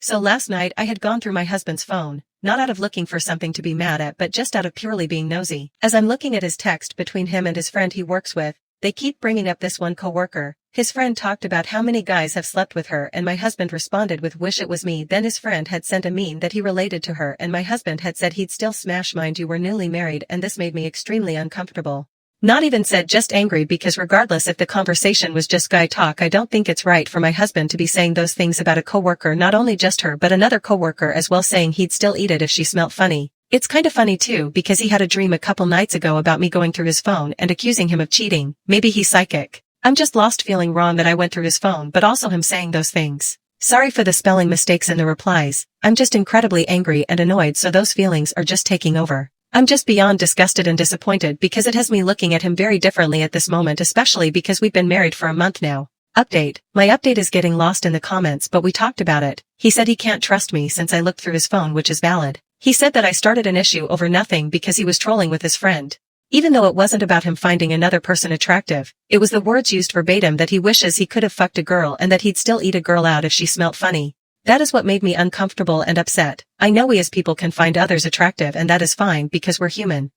So last night I had gone through my husband's phone, not out of looking for something to be mad at but just out of purely being nosy. As I'm looking at his text between him and his friend he works with, they keep bringing up this one coworker. His friend talked about how many guys have slept with her and my husband responded with wish it was me. Then his friend had sent a meme that he related to her and my husband had said he'd still smash. Mind you, we're newly married and this made me extremely uncomfortable. Not even sad, just angry, because regardless if the conversation was just guy talk, I don't think it's right for my husband to be saying those things about a coworker, not only just her but another coworker as well, saying he'd still eat it if she smelt funny. It's kinda funny too because he had a dream a couple nights ago about me going through his phone and accusing him of cheating. Maybe he's psychic. I'm just lost, feeling wrong that I went through his phone but also him saying those things. Sorry for the spelling mistakes in the replies. I'm just incredibly angry and annoyed, so those feelings are just taking over. I'm just beyond disgusted and disappointed because it has me looking at him very differently at this moment, especially because we've been married for a month now. Update. My update is getting lost in the comments, but we talked about it. He said he can't trust me since I looked through his phone, which is valid. He said that I started an issue over nothing because he was trolling with his friend. Even though it wasn't about him finding another person attractive, it was the words used verbatim that he wishes he could have fucked a girl and that he'd still eat a girl out if she smelt funny. That is what made me uncomfortable and upset. I know we as people can find others attractive and that is fine because we're human.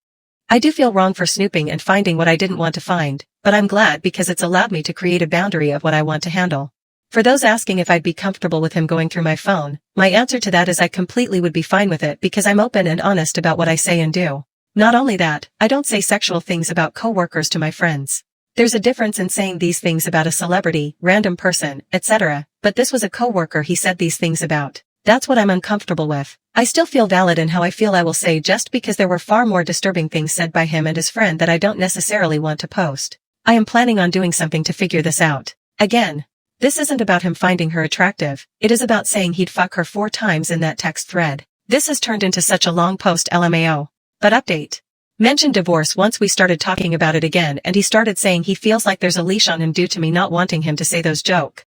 I do feel wrong for snooping and finding what I didn't want to find, but I'm glad because it's allowed me to create a boundary of what I want to handle. For those asking if I'd be comfortable with him going through my phone, my answer to that is I completely would be fine with it because I'm open and honest about what I say and do. Not only that, I don't say sexual things about coworkers to my friends. There's a difference in saying these things about a celebrity, random person, etc., but this was a coworker he said these things about. That's what I'm uncomfortable with. I still feel valid in how I feel, I will say, just because there were far more disturbing things said by him and his friend that I don't necessarily want to post. I am planning on doing something to figure this out. Again, this isn't about him finding her attractive, it is about saying he'd fuck her 4 times in that text thread. This has turned into such a long post, LMAO. But update. Mentioned divorce once we started talking about it again and he started saying he feels like there's a leash on him due to me not wanting him to say those joke.